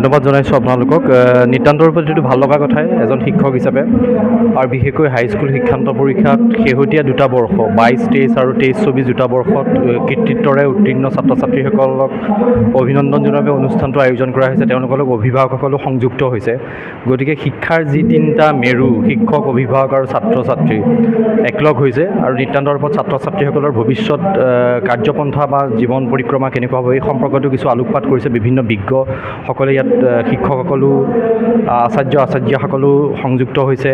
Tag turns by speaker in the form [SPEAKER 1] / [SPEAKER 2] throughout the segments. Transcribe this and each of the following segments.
[SPEAKER 1] ধন্যবাদ জনাইছোঁ আপোনালোকক। নিতান্ত ৰূপত যিটো ভাল লগা কথাই এজন শিক্ষক হিচাপে আৰু বিশেষকৈ হাইস্কুল শিক্ষান্ত পৰীক্ষাত শেহতীয়া দুটা বৰ্ষ 22-23 আৰু 23-24 দুটা বৰ্ষত কৃতিত্বৰে উত্তীৰ্ণ ছাত্ৰ ছাত্ৰীসকলক অভিনন্দন জনাই অনুষ্ঠানটো আয়োজন কৰা হৈছে। তেওঁলোকৰ লগত অভিভাৱকসকলো সংযুক্ত হৈছে। গতিকে শিক্ষাৰ যি তিনিটা মেৰু শিক্ষক, অভিভাৱক আৰু ছাত্ৰ ছাত্ৰী একলগ হৈছে আৰু নিতান্ত ৰূপত ছাত্ৰ ছাত্ৰীসকলৰ ভৱিষ্যত কাৰ্যপন্থা বা জীৱন পৰিক্ৰমা কেনেকুৱা হ'ব এই সম্পৰ্কতো কিছু আলোকপাত কৰিছে বিভিন্ন বিজ্ঞসকলে। ইয়াত শিক্ষকসকলো আচাৰ্যসকলো সংযুক্ত হৈছে,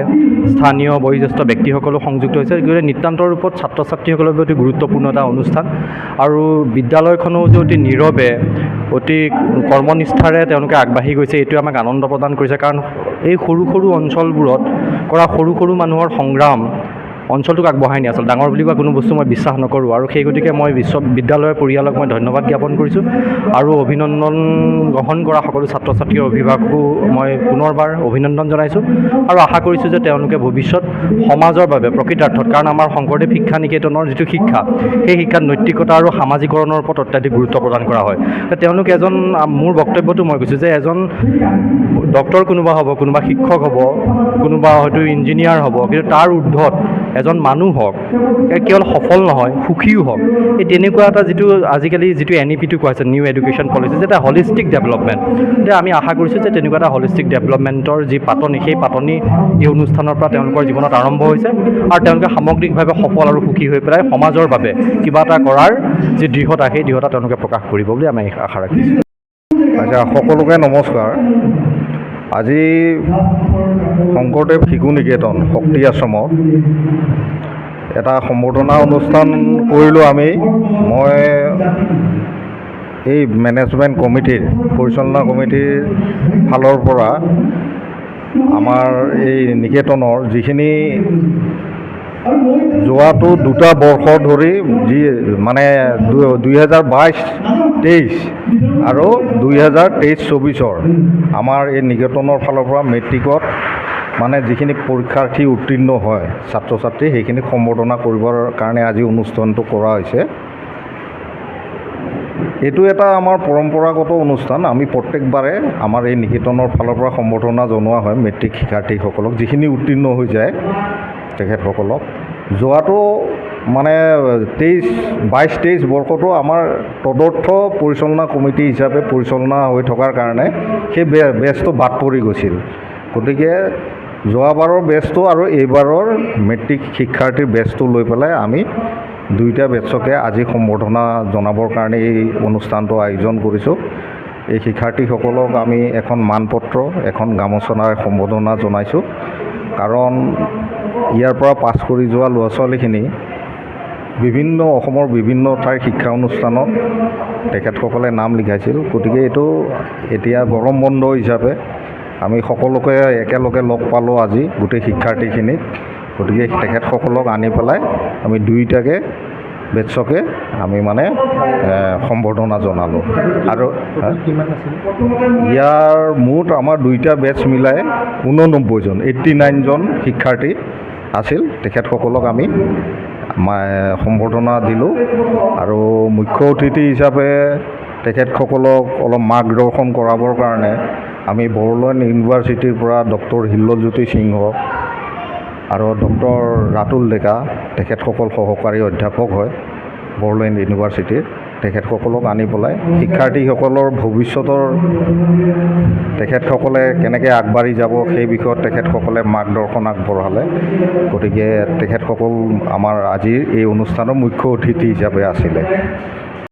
[SPEAKER 1] স্থানীয় বয়োজ্যেষ্ঠ ব্যক্তিসকলো সংযুক্ত হৈছে। গতিকে নিতান্ত ৰূপত ছাত্ৰ ছাত্ৰীসকলৰ বাবে অতি গুৰুত্বপূৰ্ণ এটা অনুষ্ঠান আৰু বিদ্যালয়খনো যে অতি নীৰৱে অতি কৰ্মনিষ্ঠাৰে তেওঁলোকে আগবাঢ়ি গৈছে, এইটোৱে আমাক আনন্দ প্ৰদান কৰিছে। কাৰণ এই সৰু সৰু অঞ্চলবোৰত কৰা সৰু সৰু মানুহৰ সংগ্ৰাম অঞ্চলটোক আগবঢ়াই নিয়ে। আচলতে ডাঙৰ বুলি কোৱা কোনো বস্তু মই বিশ্বাস নকৰোঁ আৰু সেই গতিকে মই বিশ্ববিদ্যালয়ৰ পৰিয়ালক মই ধন্যবাদ জ্ঞাপন কৰিছোঁ আৰু অভিনন্দন গ্ৰহণ কৰা সকলো ছাত্ৰ ছাত্ৰীৰ অভিভাৱকো মই পুনৰবাৰ অভিনন্দন জনাইছোঁ আৰু আশা কৰিছোঁ যে তেওঁলোকে ভৱিষ্যত সমাজৰ বাবে প্ৰকৃতাৰ্থত, কাৰণ আমাৰ শংকৰদেৱ শিক্ষা নিকেতনৰ যিটো শিক্ষা সেই শিক্ষাত নৈতিকতা আৰু সামাজিকৰণৰ ওপৰত অত্যাধিক গুৰুত্ব প্ৰদান কৰা হয়। তেওঁলোকে এজন, মোৰ বক্তব্যটো মই কৈছোঁ যে এজন ডক্টৰ কোনোবা হ'ব, কোনোবা শিক্ষক হ'ব, কোনোবা হয়তো ইঞ্জিনিয়াৰ হ'ব, কিন্তু তাৰ ঊৰ্ধত এজন মানুহ হওক, কেৱল সফল নহয় সুখীও হওক। এই তেনেকুৱা এটা যিটো আজিকালি যিটো NEP-টো কোৱা হৈছে নিউ এডুকেশ্যন পলিচি, যে এটা হলিষ্টিক ডেভেলপমেণ্ট, যে আমি আশা কৰিছোঁ যে তেনেকুৱা এটা হলিষ্টিক ডেভেলপমেণ্টৰ যি পাতনি, সেই পাতনি এই অনুষ্ঠানৰ পৰা তেওঁলোকৰ জীৱনত আৰম্ভ হৈছে আৰু তেওঁলোকে সামগ্ৰিকভাৱে সফল আৰু সুখী হৈ পেলাই সমাজৰ বাবে কিবা এটা কৰাৰ যি দৃঢ়তা, সেই দৃঢ়তা তেওঁলোকে প্ৰকাশ কৰিব বুলি আমি আশা ৰাখিছোঁ।
[SPEAKER 2] আচ্ছা, সকলোকে নমস্কাৰ। আজি শংকৰদেৱ শিশু নিকেতন শক্তি আশ্ৰমত এটা সম্বৰ্ধনা অনুষ্ঠান কৰিলোঁ আমি। মই এই মেনেজমেণ্ট কমিটিৰ পৰিচালনা কমিটিৰ ফালৰ পৰা আমাৰ এই নিকেতনৰ যিখিনি যোৱাটো দুটা বৰ্ষ ধৰি যি মানে 2022-23 আৰু 2023-24 আমাৰ এই নিকেতনৰ ফালৰ পৰা মেট্ৰিকত মানে যিখিনি পৰীক্ষাৰ্থী উত্তীৰ্ণ হয় ছাত্ৰ ছাত্ৰী, সেইখিনি সম্বৰ্ধনা কৰিবৰ কাৰণে আজি অনুষ্ঠানটো কৰা হৈছে। এইটো এটা আমাৰ পৰম্পৰাগত অনুষ্ঠান। আমি প্ৰত্যেকবাৰে আমাৰ এই নিকেতনৰ ফালৰ পৰা সম্বৰ্ধনা জনোৱা হয় মেট্ৰিক শিক্ষাৰ্থীসকলক, যিখিনি উত্তীৰ্ণ হৈ যায় তেখেতসকলক। যোৱাটো মানে 22-23 বৰ্ষটো আমাৰ তদৰ্থ পৰিচালনা কমিটি হিচাপে পৰিচালনা হৈ থকাৰ কাৰণে সেই বেচটো বাদ পৰি গৈছিল। গতিকে যোৱাবাৰৰ বেচটো আৰু এইবাৰৰ মেট্ৰিক শিক্ষাৰ্থীৰ বেচটো লৈ পেলাই আমি দুইটা বেচকে আজি সম্বৰ্ধনা জনাবৰ কাৰণে এই অনুষ্ঠানটো আয়োজন কৰিছোঁ। এই শিক্ষাৰ্থীসকলক আমি এখন মানপত্ৰ, এখন গামোচাৰে সম্বৰ্ধনা জনাইছোঁ। কাৰণ ইয়াৰ পৰা পাছ কৰি যোৱা ল'ৰা ছোৱালীখিনি বিভিন্ন অসমৰ বিভিন্ন ঠাইৰ শিক্ষা অনুষ্ঠানত তেখেতসকলে নাম লিখাইছিল। গতিকে এইটো এতিয়া গৰম বন্ধ হিচাপে আমি সকলোকে একেলগে লগ পালোঁ আজি গোটেই শিক্ষাৰ্থীখিনিক। গতিকে তেখেতসকলক আনি পেলাই আমি দুইটাকে বেটছকে আমি মানে সম্বৰ্ধনা জনালোঁ। আৰু ইয়াৰ মুঠ আমাৰ দুইটা বেটছ মিলাই 89জন 89জন শিক্ষাৰ্থী আছিল। তেখেতসকলক আমি সম্বৰ্ধনা দিলোঁ আৰু মুখ্য অতিথি হিচাপে তেখেতসকলক অলপ মাৰ্গদৰ্শন কৰাবৰ কাৰণে আমি বড়োলেণ্ড ইউনিভাৰ্চিটিৰ পৰা ডক্টৰ হিল্লজ্যোতি সিংহ আৰু ডক্টৰ ৰাতুল ডেকা, তেখেতসকল সহকাৰী অধ্যাপক হয় বড়োলেণ্ড ইউনিভাৰ্চিটিৰ, তেখেতসকলক আনি পেলাই শিক্ষাৰ্থীসকলৰ ভৱিষ্যতৰ তেখেতসকলে কেনেকৈ আগবাঢ়ি যাব সেই বিষয়ত তেখেতসকলে মাৰ্গদৰ্শন আগবঢ়ালে। গতিকে তেখেতসকল আমাৰ আজিৰ এই অনুষ্ঠানৰ মুখ্য অতিথি হিচাপে আছিলে।